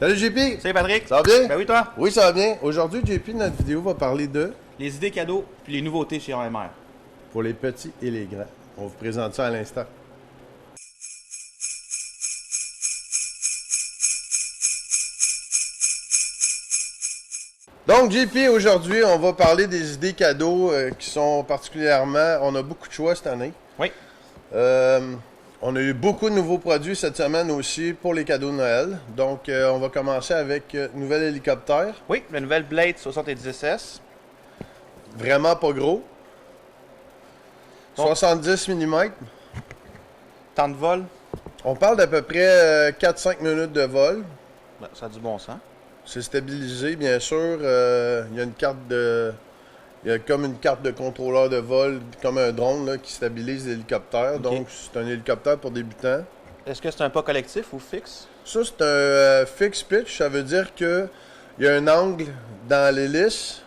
Salut JP! Salut Patrick! Ça va bien? Ben oui, toi? Oui, ça va bien. Aujourd'hui, JP, notre vidéo va parler de... Les idées cadeaux puis les nouveautés chez AMR. Pour les petits et les grands. On vous présente ça à l'instant. Donc, JP, aujourd'hui, on va parler des idées cadeaux qui sont particulièrement... On a beaucoup de choix cette année. Oui. On a eu beaucoup de nouveaux produits cette semaine aussi pour les cadeaux de Noël. Donc, on va commencer avec nouvel hélicoptère. Oui, la nouvelle Blade 70S. Vraiment pas gros. Bon. 70 mm. Temps de vol. On parle d'à peu près 4-5 minutes de vol. Ben, ça a du bon sens. C'est stabilisé, bien sûr. Il y a une carte de... Il y a comme une carte de contrôleur de vol, comme un drone là, qui stabilise l'hélicoptère. Ok. Donc, c'est un hélicoptère pour débutants. Est-ce que c'est un pas collectif ou fixe? Ça, c'est un fixed pitch. Ça veut dire qu'il y a un angle dans l'hélice.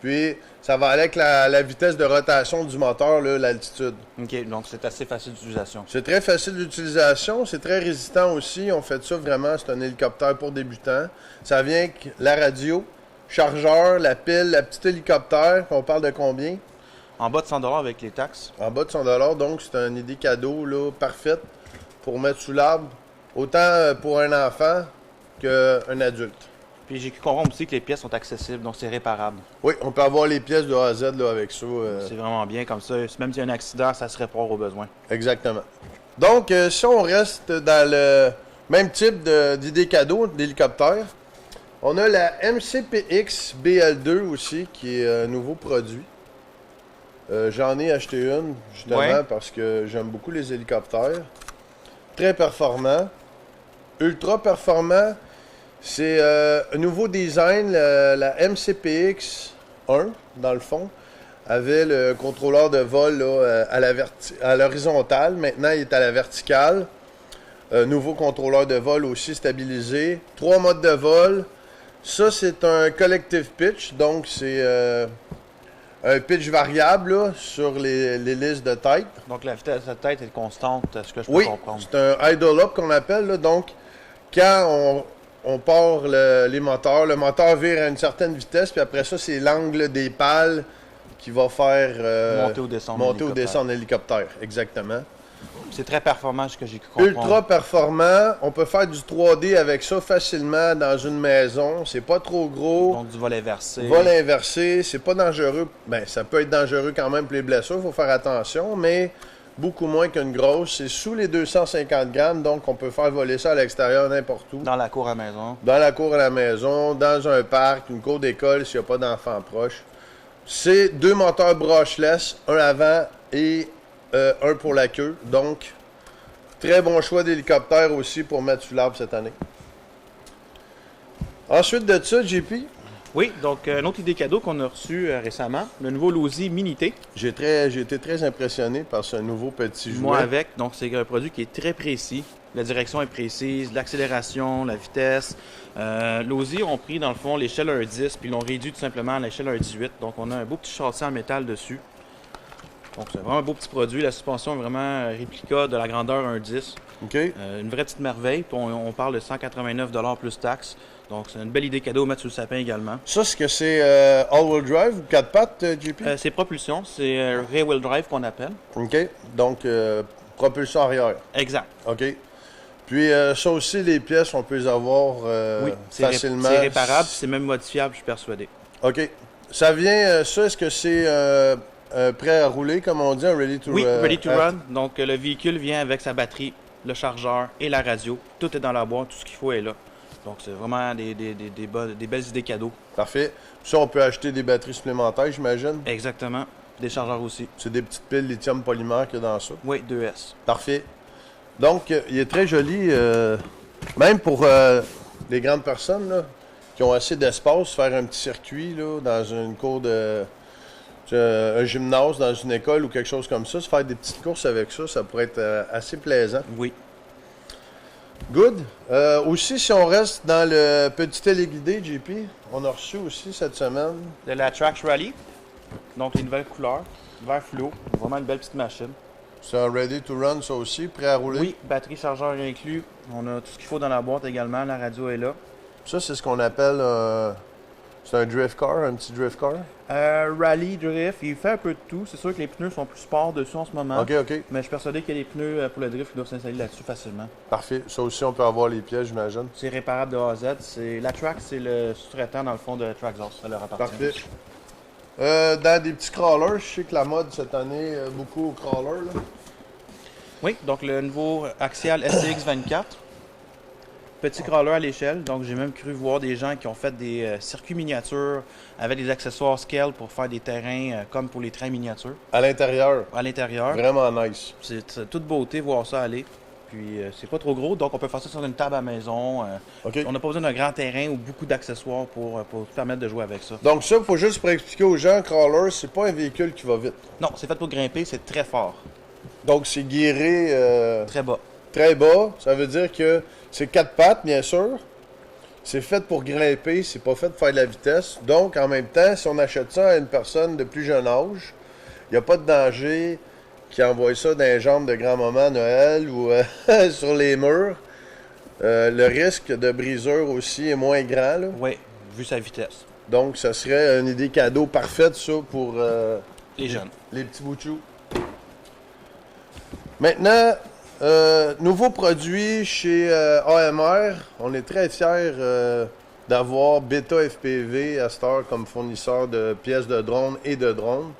Puis, ça va aller avec la vitesse de rotation du moteur, là, l'altitude. OK, donc c'est assez facile d'utilisation. C'est très facile d'utilisation. C'est très résistant aussi. On fait ça vraiment. C'est un hélicoptère pour débutants. Ça vient avec la radio, chargeur, la pile, la petite hélicoptère. On parle de combien? En bas de 100$ avec les taxes. En bas de 100 $. Donc, c'est une idée cadeau là, parfaite pour mettre sous l'arbre. Autant pour un enfant qu'un adulte. Puis j'ai cru comprendre aussi que les pièces sont accessibles, donc c'est réparable. Oui, on peut avoir les pièces de A à Z là, avec ça. C'est vraiment bien comme ça. Même s'il y a un accident, ça se répare au besoin. Exactement. Donc, si on reste dans le même type d'idée cadeau d'hélicoptère, on a la MCPX BL2 aussi, qui est un nouveau produit. J'en ai acheté une, justement, Ouais. parce que j'aime beaucoup les hélicoptères. Très performant. Ultra performant. C'est un nouveau design, la MCPX 1, dans le fond, avait le contrôleur de vol là, à l'horizontale. Maintenant, il est à la verticale. Nouveau contrôleur de vol aussi stabilisé. 3 modes de vol. Ça, c'est un collective pitch, donc c'est un pitch variable là, sur les listes de tête. Donc la vitesse de tête est constante, est ce que je peux Oui, comprendre. c'est un idle up qu'on appelle. Là, donc, quand on part les moteurs, le moteur vire à une certaine vitesse, puis après ça, c'est l'angle des pales qui va faire Monter ou descendre monter ou l'hélicoptère. descendre l'hélicoptère. Exactement. C'est très performant, ce que j'ai cru comprendre. Ultra performant. On peut faire du 3D avec ça facilement dans une maison. C'est pas trop gros. Donc du vol inversé. Vol inversé, c'est pas dangereux. Ben, ça peut être dangereux quand même pour les blessures, il faut faire attention, mais beaucoup moins qu'une grosse. C'est sous les 250 grammes, donc on peut faire voler ça à l'extérieur n'importe où. Dans la cour à maison. Dans la cour à la maison, dans un parc, une cour d'école s'il n'y a pas d'enfants proches. C'est 2 moteurs brushless, un avant et un pour la queue. Donc, très bon choix d'hélicoptère aussi pour mettre sous l'arbre cette année. Ensuite de ça, JP, Oui, donc une autre idée cadeau qu'on a reçue récemment, le nouveau Losi Minité. j'ai été très impressionné par ce nouveau petit jouet. Moi avec, donc c'est un produit qui est très précis. La direction est précise, l'accélération, la vitesse. Losi ont pris dans le fond l'échelle 1.10 puis l'ont réduit tout simplement à l'échelle 1.18. Donc on a un beau petit châssis en métal dessus. Donc c'est vraiment un beau petit produit. La suspension est vraiment réplica de la grandeur 1.10. OK. Une vraie petite merveille. Puis on parle de 189$ plus taxes. Donc c'est une belle idée cadeau à mettre sur le sapin également. Ça, c'est que c'est all-wheel drive ou 4 pattes, JP? C'est propulsion, c'est rear wheel drive qu'on appelle. OK. Donc, propulsion arrière. Exact. OK. Puis, ça aussi, les pièces, on peut les avoir Oui, facilement. c'est réparable, c'est même modifiable, je suis persuadé. OK. Ça vient, ça, est-ce que c'est prêt à rouler, comme on dit, un ready to Oui, ready to run. Donc le véhicule vient avec sa batterie, le chargeur et la radio. Tout est dans la boîte, tout ce qu'il faut est là. Donc c'est vraiment des belles idées cadeaux. Parfait. Ça, on peut acheter des batteries supplémentaires, j'imagine. Exactement. Des chargeurs aussi. C'est des petites piles lithium polymère qu'il y a dans ça. Oui, 2S. Parfait. Donc, il est très joli, même pour les grandes personnes là, qui ont assez d'espace, faire un petit circuit là, dans une cour de... un gymnase dans une école ou quelque chose comme ça, se faire des petites courses avec ça, ça pourrait être assez plaisant. Oui. Good. Aussi, si on reste dans le petit téléguidé, JP, on a reçu aussi cette semaine. De la Trax Rally. Donc les nouvelles couleurs. Vert fluo. Vraiment une belle petite machine. C'est un ready to run, ça aussi, prêt à rouler? Oui, batterie, chargeur inclus. On a tout ce qu'il faut dans la boîte également. La radio est là. Ça, c'est ce qu'on appelle c'est un drift car, un petit drift car? Rally, drift, il fait un peu de tout. C'est sûr que les pneus sont plus sport dessus en ce moment. OK, OK. Mais je suis persuadé qu'il y a des pneus pour le drift qui doivent s'installer là-dessus facilement. Parfait. Ça aussi, on peut avoir les pièces, j'imagine. C'est réparable de A à Z. La Track, c'est le sous-traitant dans le fond de Traxxas. Ça leur appartient. Parfait. Dans des petits crawlers, je sais que la mode cette année, beaucoup au crawler. Là. Oui, donc le nouveau Axial SCX 24. Petit crawler à l'échelle. Donc j'ai même cru voir des gens qui ont fait des circuits miniatures avec des accessoires scale pour faire des terrains comme pour les trains miniatures. À l'intérieur. À l'intérieur. Vraiment nice. C'est toute beauté voir ça aller. Puis c'est pas trop gros, donc on peut faire ça sur une table à la maison. OK. On n'a pas besoin d'un grand terrain ou beaucoup d'accessoires pour permettre de jouer avec ça. Donc ça, il faut juste pour expliquer aux gens, crawler, c'est pas un véhicule qui va vite. Non, c'est fait pour grimper, c'est très fort. Donc c'est guéré Très bas. très bas. Ça veut dire que c'est 4 pattes, bien sûr. C'est fait pour grimper, c'est pas fait pour faire de la vitesse. Donc, en même temps, si on achète ça à une personne de plus jeune âge, il n'y a pas de danger qui envoie ça dans les jambes de grand-maman à Noël ou sur les murs. Le risque de brisure aussi est moins grand. Là. Oui, vu sa vitesse. Donc, ça serait une idée cadeau parfaite, ça, pour Les jeunes. les petits bouchous. Maintenant, nouveau produit chez AMR. On est très fiers d'avoir Beta FPV à cette heure comme fournisseur de pièces de drone et de drones.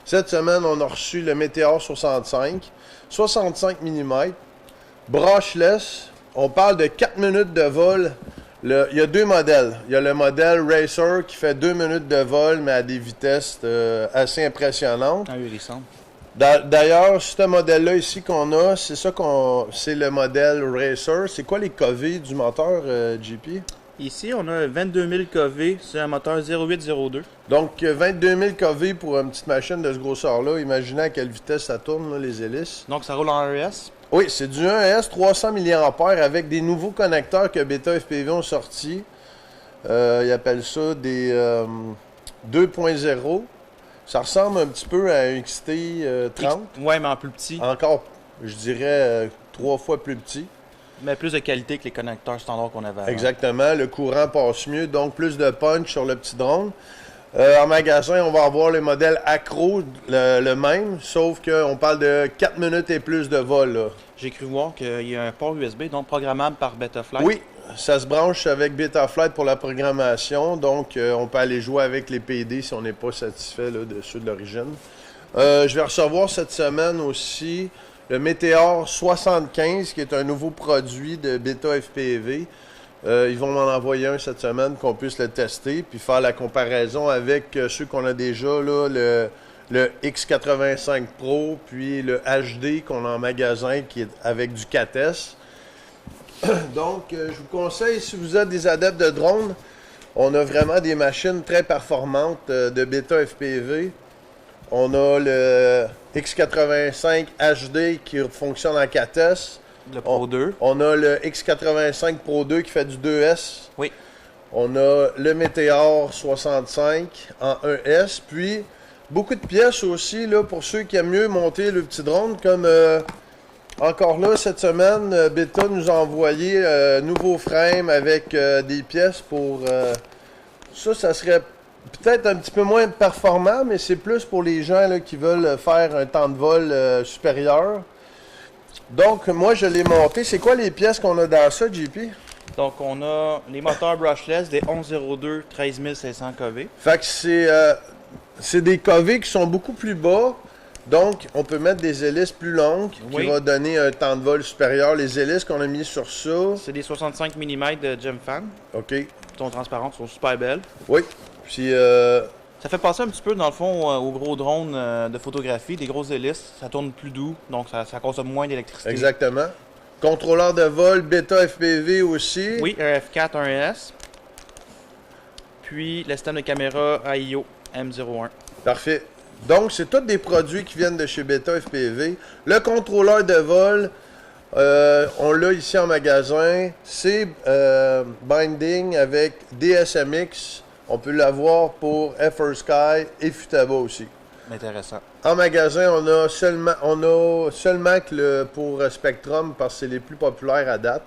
Cette semaine, on a reçu le Meteor 65, 65 mm, brushless. On parle de 4 minutes de vol. Il y a deux modèles. Il y a le modèle Racer qui fait 2 minutes de vol, mais à des vitesses assez impressionnantes. Ahurissant. D'ailleurs, ce modèle-là ici qu'on a, c'est le modèle Racer. C'est quoi les KV du moteur, JP? Ici, on a 22 000 kV, c'est un moteur 0802. Donc, 22 000 kV pour une petite machine de ce grosseur-là. Imaginez à quelle vitesse ça tourne, là, les hélices. Donc, ça roule en RES. Oui, c'est du 1S 300 mAh avec des nouveaux connecteurs que Beta FPV ont sortis. Ils appellent ça des 2.0. Ça ressemble un petit peu à un XT30. Ouais, mais en plus petit. Encore, je dirais, 3 fois plus petit. Mais plus de qualité que les connecteurs standards qu'on avait avant. Exactement. Le courant passe mieux, donc plus de punch sur le petit drone. En magasin, on va avoir le modèle Acro, le même, sauf qu'on parle de 4 minutes et plus de vol. Là. J'ai cru voir qu'il y a un port USB, donc programmable par Betaflight. Oui, ça se branche avec Betaflight pour la programmation, donc on peut aller jouer avec les PD si on n'est pas satisfait là, de ceux de l'origine. Je vais recevoir cette semaine aussi le Meteor 75, qui est un nouveau produit de Beta FPV. Ils vont m'en envoyer un cette semaine, qu'on puisse le tester, puis faire la comparaison avec ceux qu'on a déjà, là, le X85 Pro, puis le HD qu'on a en magasin, qui est avec du 4S. Donc, je vous conseille, si vous êtes des adeptes de drones, on a vraiment des machines très performantes de Beta FPV. On a le X85 HD qui fonctionne en 4S. Le Pro 2. On a le X85 Pro 2 qui fait du 2S. Oui. On a le Meteor 65 en 1S. Puis, beaucoup de pièces aussi là, pour ceux qui aiment mieux monter le petit drone. Comme encore là, cette semaine, Beta nous a envoyé un nouveau frame avec des pièces pour... ça serait peut-être un petit peu moins performant, mais c'est plus pour les gens là, qui veulent faire un temps de vol supérieur. Donc, moi, je l'ai monté. C'est quoi les pièces qu'on a dans ça, JP? Donc, on a les moteurs brushless des 1102 13 500 kV. Fait que c'est des KV qui sont beaucoup plus bas. Donc, on peut mettre des hélices plus longues qui va donner un temps de vol supérieur. Les hélices qu'on a mis sur ça... C'est des 65 mm de Gemfan. OK. Elles sont transparentes, elles sont super belles. Oui. Puis... Ça fait passer un petit peu, dans le fond, aux gros drones de photographie, des grosses hélices. Ça tourne plus doux, donc ça consomme moins d'électricité. Exactement. Contrôleur de vol, Beta FPV aussi. Oui, un F4, un S. Puis le système de caméra AIO M01. Parfait. Donc, c'est tous des produits qui viennent de chez Beta FPV. Le contrôleur de vol, on l'a ici en magasin. C'est binding avec DSMX. On peut l'avoir pour FrSky et Futaba aussi. Intéressant. En magasin, on a seulement que pour Spectrum, parce que c'est les plus populaires à date.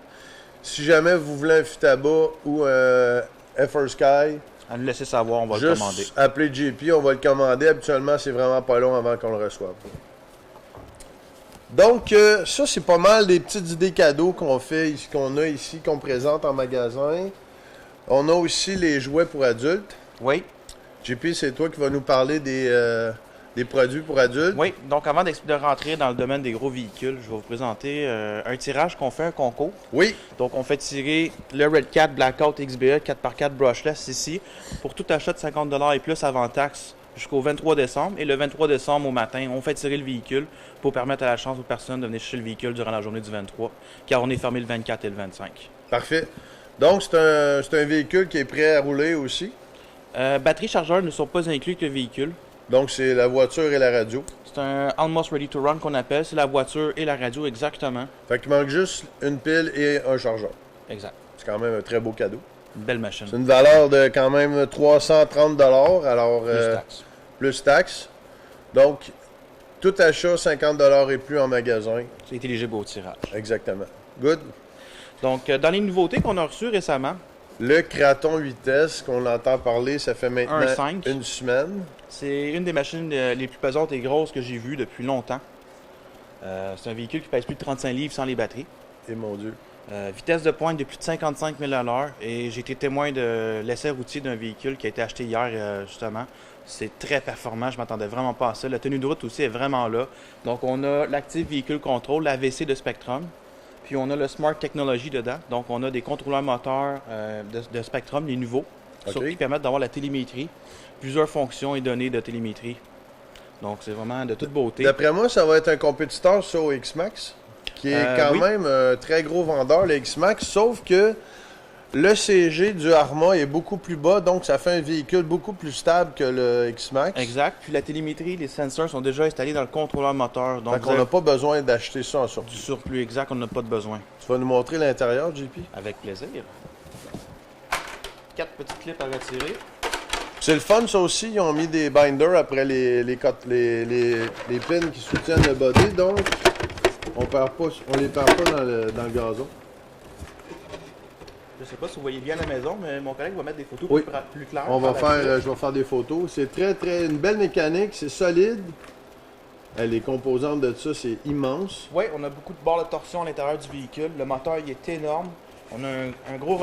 Si jamais vous voulez un Futaba ou un FR Sky, À nous laisser savoir, on va le commander. juste appelez JP, on va le commander. Habituellement, c'est vraiment pas long avant qu'on le reçoive. Donc, ça, c'est pas mal des petites idées cadeaux qu'on fait, qu'on a ici, qu'on présente en magasin. On a aussi les jouets pour adultes. Oui. JP, c'est toi qui vas nous parler des produits pour adultes. Oui, donc avant de rentrer dans le domaine des gros véhicules, je vais vous présenter un tirage qu'on fait, un concours. Oui, Donc, on fait tirer le Red Cat Blackout XBE 4x4 brushless ici pour tout achat de 50 $ et plus avant taxe jusqu'au 23 décembre. Et le 23 décembre au matin, on fait tirer le véhicule pour permettre à la chance aux personnes de venir chercher le véhicule durant la journée du 23, car on est fermé le 24 et le 25. parfait. Donc, c'est un véhicule qui est prêt à rouler aussi. Batterie chargeur ne sont pas inclus que le véhicule. Donc, c'est la voiture et la radio. C'est un Almost Ready to Run qu'on appelle. C'est la voiture et la radio exactement. Fait qu'il manque juste une pile et un chargeur. Exact. C'est quand même un très beau cadeau. Une belle machine. C'est une valeur de quand même 330 $, alors Plus taxe. plus taxes. Donc, tout achat 50 $ et plus en magasin. C'est éligible au tirage. Exactement. Good. Donc, dans les nouveautés qu'on a reçues récemment, Le Kraton 8S, qu'on entend parler, ça fait maintenant 1.5. une semaine. c'est une des machines les plus pesantes et grosses que j'ai vues depuis longtemps. C'est un véhicule qui pèse plus de 35 livres sans les batteries. Et mon Dieu. Vitesse de pointe de plus de 55 000 à l'heure. Et j'ai été témoin de l'essai routier d'un véhicule qui a été acheté hier, justement. C'est très performant. Je m'attendais vraiment pas à ça. La tenue de route aussi est vraiment là. Donc, on a l'Active Vehicle Control, l'AVC de Spectrum. Puis, on a le Smart Technology dedans. Donc, on a des contrôleurs moteurs de Spectrum, les nouveaux, OK. qui permettent d'avoir la télémétrie. Plusieurs fonctions et données de télémétrie. Donc, c'est vraiment de toute beauté. D'après moi, ça va être un compétiteur sur au X-Max, qui est quand Oui. même un très gros vendeur, le X-Max, sauf que le CG du Arma est beaucoup plus bas, donc ça fait un véhicule beaucoup plus stable que le X-Max. Exact. Puis, la télémétrie, les sensors sont déjà installés dans le contrôleur moteur. Donc, Donc, on n'a pas besoin d'acheter ça en surplus. du surplus exact, on n'a pas de besoin. Tu vas nous montrer l'intérieur, JP? Avec plaisir. 4 petites clips à retirer. C'est le fun, ça aussi. Ils ont mis des binders après les pins qui soutiennent le body, donc on les perd pas dans le gazon. Je sais pas si vous voyez bien à la maison, mais mon collègue va mettre des photos Oui. plus claires. On va par la suite. je vais faire des photos. C'est une belle mécanique, c'est solide. Les composantes de ça, c'est immense. Oui, on a beaucoup de barres de torsion à l'intérieur du véhicule. Le moteur, il est énorme. On a un gros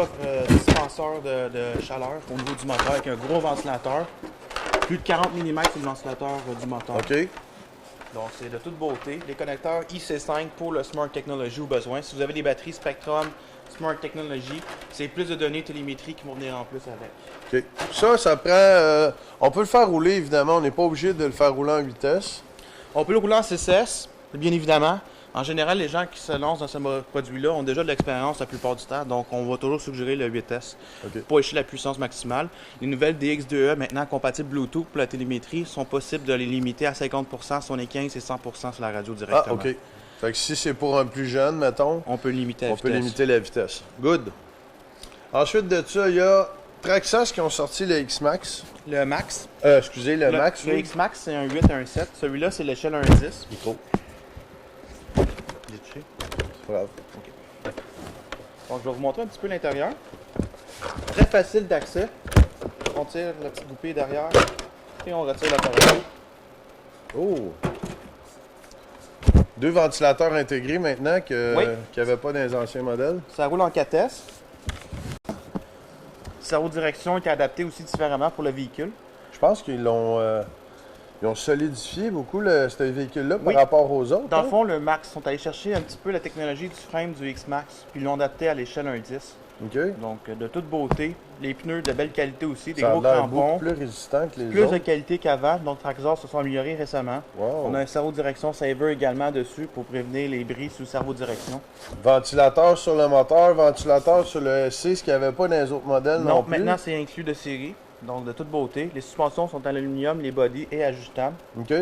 dispenseur de chaleur au niveau du moteur avec un gros ventilateur. Plus de 40 mm sur le ventilateur du moteur. OK? Donc, c'est de toute beauté. Les connecteurs IC5 pour le Smart Technology au besoin. Si vous avez des batteries Spectrum, Smart Technology, c'est plus de données télémétrie qui vont venir en plus avec. OK. Ça prend... on peut le faire rouler, évidemment. On n'est pas obligé de le faire rouler en vitesse. On peut le rouler en CCS, bien évidemment. En général, les gens qui se lancent dans ce produit-là ont déjà de l'expérience la plupart du temps, donc on va toujours suggérer le 8S OK. pour acheter la puissance maximale. Les nouvelles DX2E, maintenant compatibles Bluetooth pour la télémétrie, sont possibles de les limiter à 50% sur les 15 et 100% sur la radio directement. Ah, OK. Fait que si c'est pour un plus jeune, mettons, On peut limiter la on peut vitesse. limiter la vitesse. Good. Ensuite de ça, il y a Traxxas qui ont sorti le X-Max. Le Max. Excusez, le Max. Le oui. X-Max, c'est un 8 à un 7. Celui-là, c'est l'échelle 1-10. Micro. J'ai touché. C'est pas grave. Donc, je vais vous montrer un petit peu l'intérieur. Très facile d'accès. On tire la petite goupille derrière et on retire l'appareil. Oh! 2 ventilateurs intégrés maintenant qu'il Oui. n'y avait pas dans les anciens modèles. Ça roule en 4S. Le cerveau de direction est adapté aussi différemment pour le véhicule. Je pense qu'ils ont solidifié beaucoup ce véhicule-là Oui. par rapport aux autres. Dans le hein? fond, le Max sont allés chercher un petit peu la technologie du frame du X-Max, puis ils l'ont adapté à l'échelle 1.10. OK. Donc, de toute beauté. Les pneus de belle qualité aussi, des Ça a gros l'air crampons. beaucoup plus résistant que les Plus de autres. qualité qu'avant, donc Traxxas se sont améliorés récemment. Wow. On a un cerveau de direction Saver également dessus pour prévenir les bris sous le cerveau de direction. Ventilateur sur le moteur, ventilateur sur le SC, ce qu'il n'y avait pas dans les autres modèles non, Non, plus. maintenant c'est inclus de série, donc de toute beauté. Les suspensions sont en aluminium, les bodies et ajustables. OK.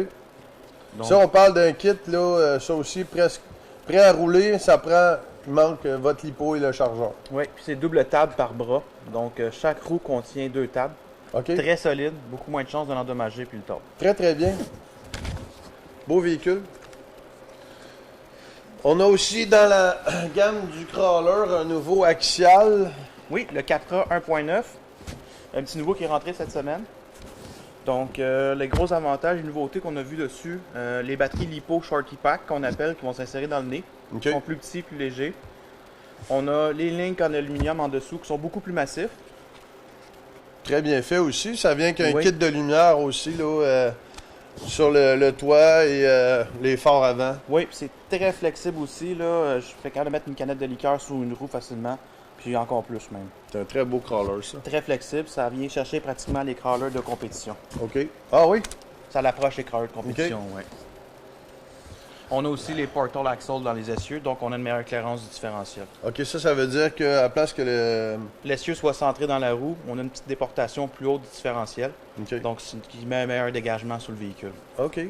Donc, Ça, on parle d'un kit, là, ça aussi, presque prêt à rouler. Ça prend, il manque votre lipo et le chargeur. oui, puis c'est double table par bras. Donc chaque roue contient 2 tables. OK. Très solide, beaucoup moins de chances de l'endommager puis le top. Très, très bien. Beau véhicule. On a aussi dans la gamme du crawler un nouveau axial. Oui, le Capra 1.9. Un petit nouveau qui est rentré cette semaine. Donc, les gros avantages et nouveautés qu'on a vues dessus, les batteries LiPo Shorty Pack qu'on appelle, qui vont s'insérer dans le nez, OK. qui sont plus petits, plus légers. On a les links en aluminium en dessous qui sont beaucoup plus massifs. Très bien fait aussi. Ça vient qu'un Oui. kit de lumière aussi là, sur le toit et les phares avant. Oui, puis c'est très flexible aussi. Là. Je fais capable de mettre une canette de liqueur sous une roue facilement, puis encore plus même. C'est un très beau crawler, ça. Très flexible, ça vient chercher pratiquement les crawlers de compétition. OK. Ah oui? Ça l'approche les crawlers de compétition, oui. On a aussi les portal axles dans les essieux, donc on a une meilleure clairance du différentiel. OK, ça veut dire qu'à place que le... L'essieu soit centré dans la roue, on a une petite déportation plus haute du différentiel, OK. donc ce qui met un meilleur dégagement sur le véhicule. OK.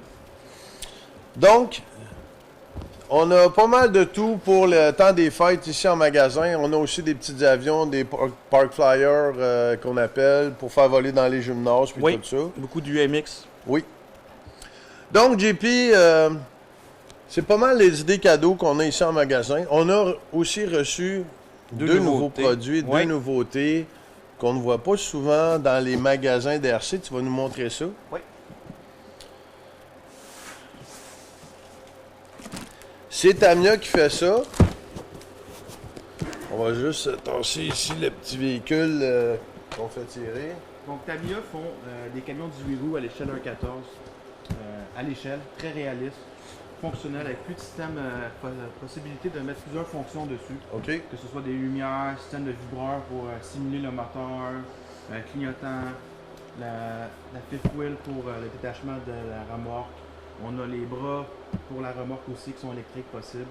Donc, on a pas mal de tout pour le temps des fêtes ici en magasin. On a aussi des petits avions, des park flyers qu'on appelle pour faire voler dans les gymnases puis Oui. tout ça. Beaucoup d'UMX. Oui. Donc, JP, c'est pas mal les idées cadeaux qu'on a ici en magasin. On a aussi reçu deux nouveaux nouveautés. produits, Oui. deux nouveautés qu'on ne voit pas souvent dans les magasins d'RC. Tu vas nous montrer ça. Oui. C'est Tamiya qui fait ça. On va juste tasser ici le petit véhicule qu'on fait tirer. Donc Tamiya font des camions 18 roues à l'échelle 1.14, à l'échelle, très réaliste, fonctionnel, avec plus de système, possibilité de mettre plusieurs fonctions dessus. OK. Que ce soit des lumières, système de vibreur pour simuler le moteur, clignotant, la fifth wheel pour le détachement de la remorque. On a les bras pour la remorque aussi qui sont électriques possibles.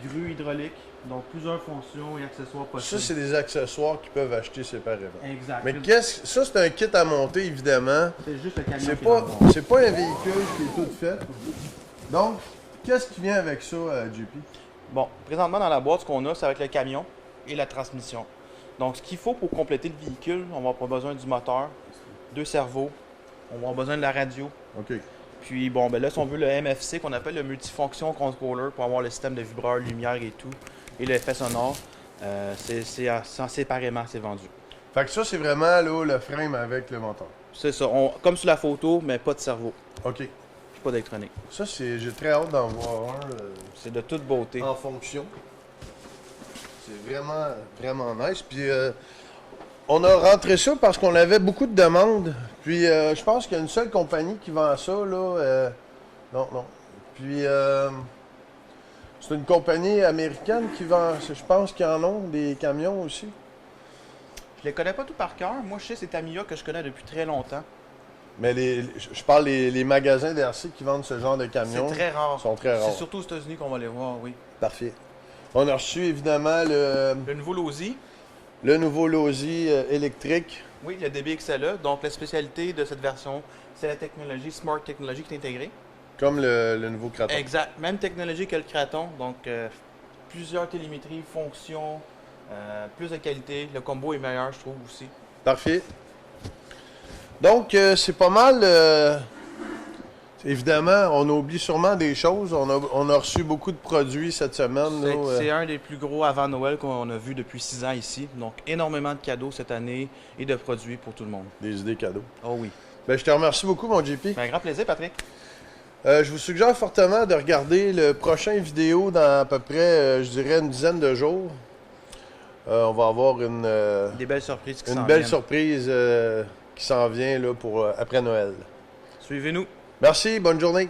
Grue hydraulique, donc plusieurs fonctions et accessoires Ça, possibles. c'est des accessoires qu'ils peuvent acheter séparément. Exact. Mais ça, c'est un kit à monter, évidemment. C'est juste le camion C'est qui est pas, dans le bon. c'est pas un véhicule qui est tout fait. Donc, qu'est-ce qui vient avec ça, JP? Bon, présentement dans la boîte, ce qu'on a, ça va être le camion et la transmission. Donc, ce qu'il faut pour compléter le véhicule, on va avoir besoin du moteur, 2 cerveaux, on va avoir besoin de la radio. OK. Puis, bon, ben là, si on veut le MFC, qu'on appelle le Multifunction Controller, pour avoir le système de vibreur, lumière et tout, et l'effet sonore, c'est séparément, c'est vendu. Fait que ça, c'est vraiment là, le frame avec le moteur. C'est ça, comme sur la photo, mais pas de cerveau, OK. puis pas d'électronique. Ça, j'ai très hâte d'en voir un C'est de toute beauté. en fonction. C'est vraiment, vraiment nice. Puis, on a rentré ça parce qu'on avait beaucoup de demandes. Puis, je pense qu'il y a une seule compagnie qui vend ça, là. Non. Puis, c'est une compagnie américaine qui vend, je pense qu'ils en ont des camions aussi. Je les connais pas tout par cœur. Moi, je sais c'est Tamiya que je connais depuis très longtemps. Mais je parle les magasins d'RC qui vendent ce genre de camions. C'est très rare. Sont très rares. C'est surtout aux États-Unis qu'on va les voir, oui. Parfait. On a reçu évidemment le Le nouveau Losi, nouveau Losi électrique. oui, le DBXLE. Donc, la spécialité de cette version, c'est la technologie Smart Technology qui est intégrée. Comme le nouveau Kraton. Exact. Même technologie que le Kraton. Donc, plusieurs télémétries, fonctions, plus de qualité. Le combo est meilleur, je trouve aussi. Parfait. Donc, c'est pas mal. Évidemment, on oublie sûrement des choses. On a reçu beaucoup de produits cette semaine. là, C'est un des plus gros avant Noël qu'on a vu depuis 6 ans ici. Donc, énormément de cadeaux cette année et de produits pour tout le monde. des idées cadeaux. Oh oui. Ben, je te remercie beaucoup, mon JP. Un grand plaisir, Patrick. Je vous suggère fortement de regarder le prochain vidéo dans à peu près, je dirais, une dizaine de jours. On va avoir Des belles surprises qui une s'en belle viennent. surprise qui s'en vient là, pour après Noël. Suivez-nous. Merci, bonne journée.